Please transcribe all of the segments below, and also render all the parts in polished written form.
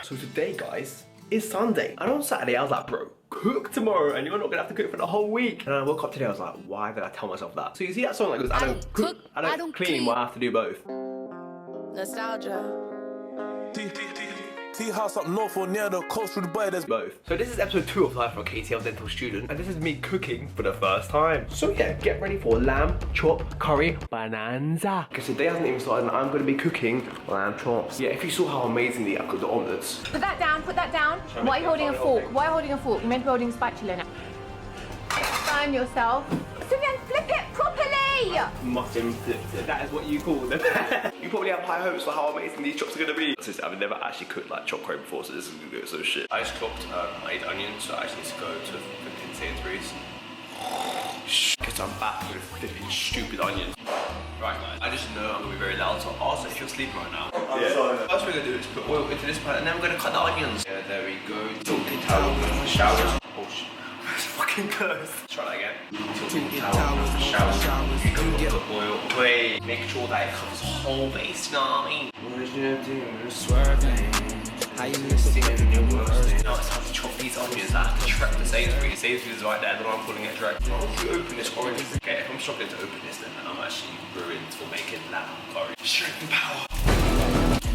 So today, guys, is Sunday. And on Saturday, I was like, bro, cook tomorrow and you're not gonna have to cook for the whole week. And I woke up today, I was like, why did I tell myself that? So you see that song that goes, I don't cook, I don't clean, well, I have to do both. Nostalgia. Tea house up north or near the coast through the boy, there's both. So this is episode 2 of Life for a KCL dental student, and this is me cooking for the first time. So yeah, get ready for lamb, chop, curry, bonanza. Because today hasn't even started and I'm going to be cooking lamb chops. Yeah, if you saw how amazingly I cooked the omelettes. Put that down, put that down. Why are you holding a fork? Why are you holding a fork? You're meant to be holding a spatula now. Find yourself. Sufyan, flip it properly! Mutton flipped it. That is what you call them. You probably have high hopes for how amazing these chops are going to be. I've never actually cooked like chopped curry before, so this is going to go so shit. I just chopped my 8 onions, so I actually need to go to flipping Sainsbury's. Because I'm back with flipping stupid onions. Right guys, I just know I'm going to be very loud, so also if you're sleeping right now. Yeah. First we're going to do is put oil into this pan and then we're going to cut the onions. Yeah, there we go. Tilted towel for showers. Oh shit. That's fucking close. Try that again. Tilted towel for showers. You go with the oil. Wait, make sure that it covers the whole base, you know what I mean? What you doing? Swerving. How you missing in your words? Now it's time to chop these onions. I have to trek the Sainsbury's. Sainsbury's is right there, but I'm calling it trek. If you open this orange, okay, if I'm struggling to open this, then I'm actually ruined for making lamb curry. Strength and power.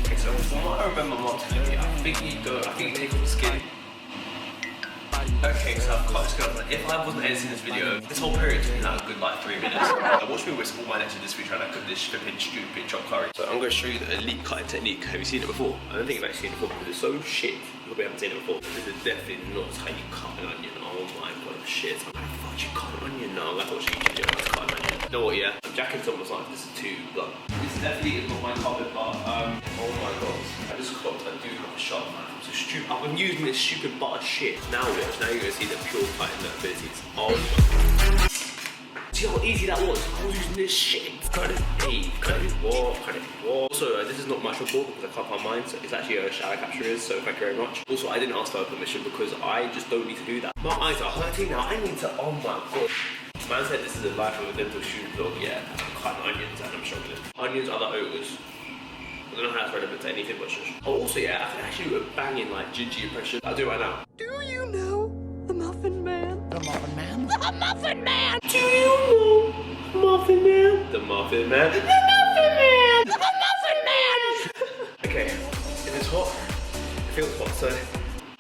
Okay, so from what I remember my mom telling me, I think you take off the skin. Okay, so I've cut this girl. If I wasn't editing this video, this whole period took me like a good 3 minutes. Watch me whisk all my next to this week trying to cook this flipping stupid chopped curry. So I'm going to show you the elite cutting technique. Have you seen it before? I don't think you've actually seen it before because it's so shit. You probably haven't seen it before. This is definitely not how you cut an onion. Oh my god, shit. I'm like, fuck, you cut an onion now. I'm like, watch YouTube video how to cut an onion. You know what, yeah? I'm jacking someone's life. This is too blunt. This definitely is not my carpet, but oh my god. I just clocked I do have a sharp knife. So stupid. I've been using this stupid butter shit. Now watch, now you're gonna see the pure cutting abilities. Oh my god. See how easy that was? I was using this shit. Cut it, hey, cut it, what, cut it, what. Also, this is not my board because I can't find mine, so it's actually a shower capture, so thank you very much. Also, I didn't ask for permission because I just don't need to do that. My eyes are hurting now, I need to, oh my god. This man said this is a life of a dental student vlog. Yeah, I'm cutting onions and I'm struggling. Onions are the oaters. I don't know how that's relevant to anything but shush. Oh, also, yeah, I can actually do a banging, like, gingy impression. I'll do it right now. Do you know the Muffin Man? The Muffin Man? The Muffin Man! Do you know the Muffin Man? The Muffin Man? The Muffin Man! The Muffin Man! Okay, it is hot. It feels hot, so...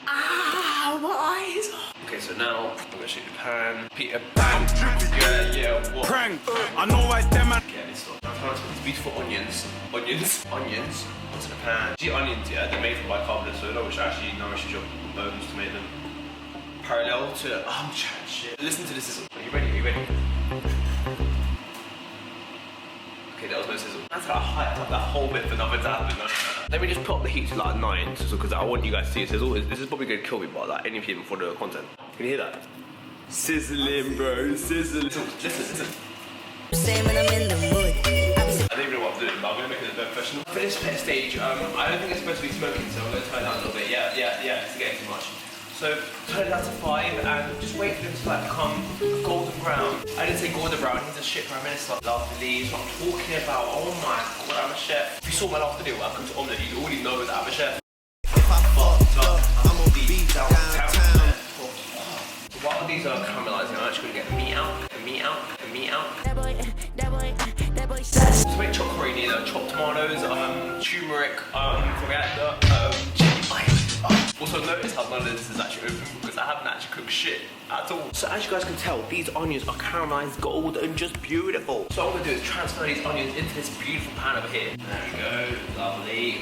Ah, my eyes! Okay, so now, I'm gonna shoot the pan. Peter Pan. Yeah, what? prank. I know right there, man. Yeah, this one. Now time to put these beautiful onions onto the pan. See, onions, yeah, they're made from bicarbonate soda, which actually nourishes your bones to make them parallel to. Oh, I'm chatting shit. Listen to the sizzle. Are you ready? Are you ready? Okay, that was no sizzle. That's how I hyped up that whole bit for nothing to happen. No. Let me just put up the heat to like 9, because I want you guys to see a sizzle. This is probably gonna kill me, but like any people for the content. Can you hear that? Sizzling, bro. Sizzling. Listen. Same when I'm in the mood. I don't even know what I'm doing, but I'm gonna make it a bit professional. For this pet stage, I don't think it's supposed to be smoking, so I'm gonna turn it down a little bit. Yeah, it's getting too much. So turn it down to 5 and just wait for them to like become golden brown. I didn't say golden brown, he's a shit prime minister. Lovely, that's what I'm talking about. Oh my god, I'm a chef. If you saw my last video where I cooked omelette, you already know that I'm a chef. If I fucked up, I'm gonna be downtown. While these are caramelizing, I'm actually gonna get the meat out. So make chopped curry, need chopped tomatoes, turmeric, coriander, chili. Also notice how none of this is actually open because I haven't actually cooked shit at all. So as you guys can tell, these onions are caramelized gold and just beautiful. So what I'm gonna do is transfer these onions into this beautiful pan over here. There we go, lovely.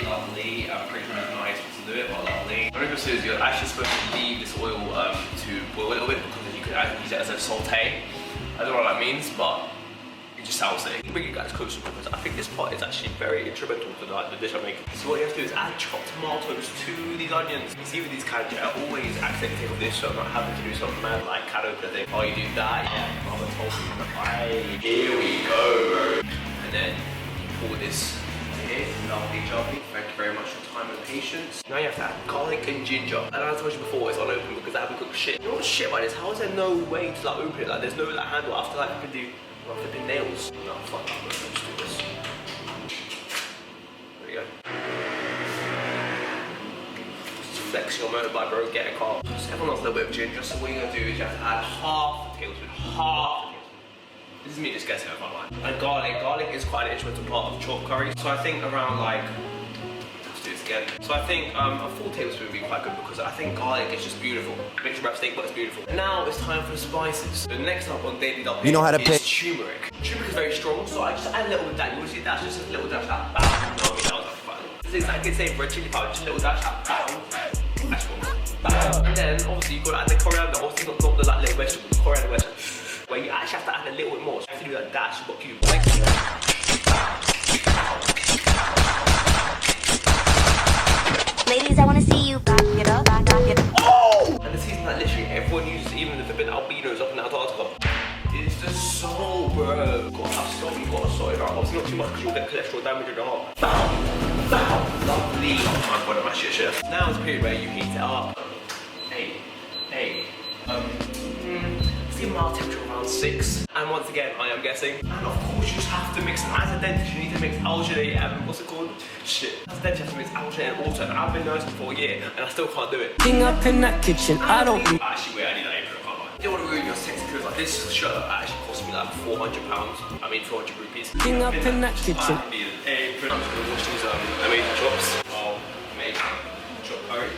I'm pretty sure I'm not supposed to do it, but lovely. What I'm gonna do is you're actually supposed to leave this oil to boil a little bit because you could use it as a saute. I don't know what that means, but it just sounds sick. Bring you guys closer because I think this part is actually very instrumental to the dish I'm making. So what you have to do is add chopped tomatoes to these onions. You see with these cans, I always accidentally take this, so I'm not having to do something mad like can opener thing. Oh, you do that? Yeah, mother told me. Here we go. And then you pour this here. Lovely, lovely. Thank you very much for your time and patience. Now you have to add garlic and ginger. And as I told you before, it's unopened because I haven't cooked shit. You know what's shit about this? How is there no way to like open it? Like there's no like handle. I have to like do flipping nails. No, fuck that. Let's do this. There we go. flex your motorbike, bro, get a car. So everyone wants a little bit of ginger, so what you're gonna do is you have to add half a tablespoon, half a tablespoon. This is me just guessing if I'm right. And garlic is quite an instrumental part of chopped curry. So I think around like, let's do this again. So I think a full tablespoon would be quite good because I think garlic is just beautiful. Makes your wrap steak, but it's beautiful. And now it's time for the spices. So next up on Daily Double, You know how to pick turmeric. Turmeric is very strong, so I just add a little bit of that. You want to see that? Just a little dash of that. Bam. No, I mean, that was like fun. It's exactly the same for a chili powder, just a little dash of that. Bam. That's one. Bam. And then obviously you've got to add the coriander, obviously not the like little vegetable, the coriander vegetable. Where you actually have to add a little bit more. So you have to do that dash, you've got cubes. Ladies, I wanna see you back it up, back it up. Oh! And the season that literally everyone uses, even if they've been albinos up in Antarctica. It's the salt, bro. Got to have salt, you've got to salt it out. Obviously not too much because you'll get cholesterol damage in your heart. Bam! Bam! Lovely. Oh my god, I'm actually a chef. Now is the period where you heat it up. See a mild temperature around 6. And once again, I am guessing. And of course, you just have to mix it. As a dentist, you need to mix alginate and what's it called? Shit. As a dentist, you have to mix alginate and water. And I've been nursing for a year, and I still can't do it. Thing up in that kitchen, I don't need. Actually, wait, I need that apron, I can't lie. You don't want to ruin your sexy clothes. Like this shirt actually cost me like £400. I mean, 400 rupees. Thing up in that kitchen. I need an apron. I'm just going to wash these amazing chops. I'll make chop curry.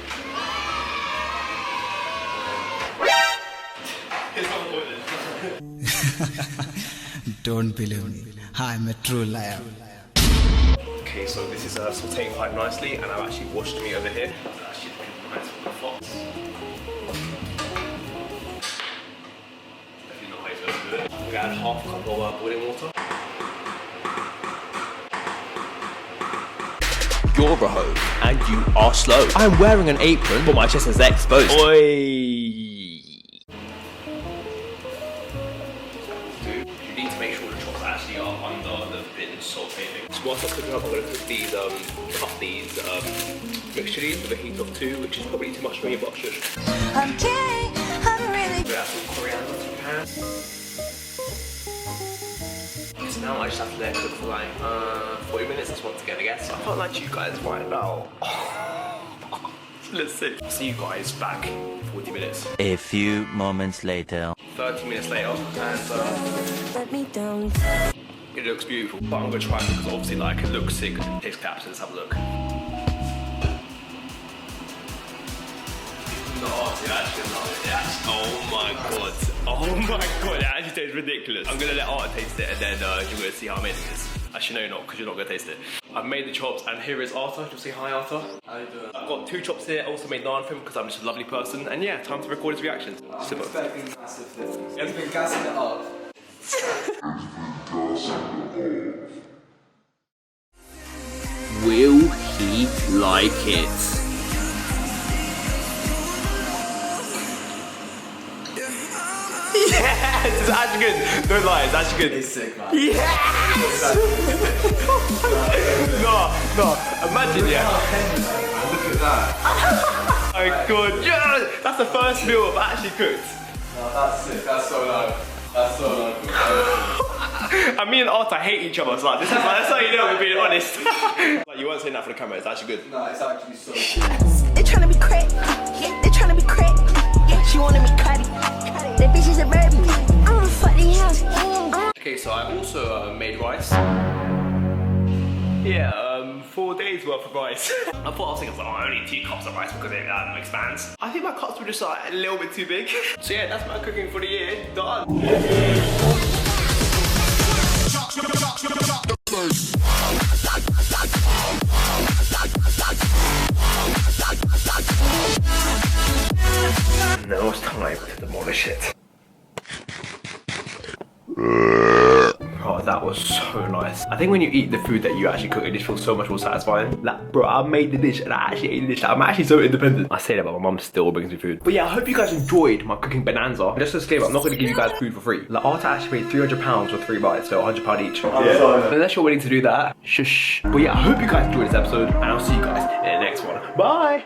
Don't believe me. I'm a true liar. Okay, so this is sauteing quite nicely, and I've actually washed the meat over here. It's actually looking nice for the fox. Definitely not how you're supposed to do it. We're gonna add half a cup of boiling water. You're a hoe, and you are slow. I'm wearing an apron, but my chest is exposed. Oi! So whilst I'm cooking up, I'm going to cook these, cut these mixture with a heat of 2, which is probably too much for me, but shush. Okay, I'm really. We add some coriander to the pan. So now I just have to let it cook for like 40 minutes, just once again, I guess. I can't lie to you guys right now. Let's see. See you guys back in 40 minutes. A few moments later. 30 minutes later, and Let me down. it looks beautiful, but I'm gonna try it because obviously like it looks sick. It tastes caps, let's have a look. No, it actually love it. Yes. Oh my god. Oh my god, it actually tastes ridiculous. I'm gonna let Arta taste it and then you're gonna see how amazing it is. Actually no, you're not, because you're not gonna taste it. I've made the chops and here is Arta. You'll say hi, Arta. How you doing? I've got 2 chops here, also made naan for him because I'm just a lovely person. And yeah, time to record his reactions. I'm expecting massive difference. He's been gassing it up. Will he like it? Yes! It's actually good. Don't lie, it's actually good. He's sick, man. Yes! no, imagine, yeah. Look at that. Oh my god, yes! That's the first meal I've actually cooked. No, that's sick. That's so loud. That's so loud. And me and Arta hate each other, so like, this is like, that's how you know we're being honest. Like, you weren't saying that for the camera, it's actually good. No, it's actually so cool. They tryna be crack. They tryna be crack. She wanted me cutty. That bitch is a baby. I'm gonna fuck the house. Okay, so I also made rice. Yeah, 4 days worth of rice. I thought I was thinking, oh, I only need 2 cups of rice because it expands. I think my cups were just like a little bit too big. So yeah, that's my cooking for the year. Done. Now it's time to demolish it. Oh, that was so nice. I think when you eat the food that you actually cook, it just feels so much more satisfying. Like, bro, I made the dish and I actually ate the dish. Like, I'm actually so independent. I say that, but my mum still brings me food. But yeah, I hope you guys enjoyed my cooking bonanza. Just a disclaimer, I'm not going to give you guys food for free. Like, Arta actually paid £300 for 3 bites, so £100 each. Yeah. Unless you're willing to do that, shush. But yeah, I hope you guys enjoyed this episode, and I'll see you guys in the next one. Bye!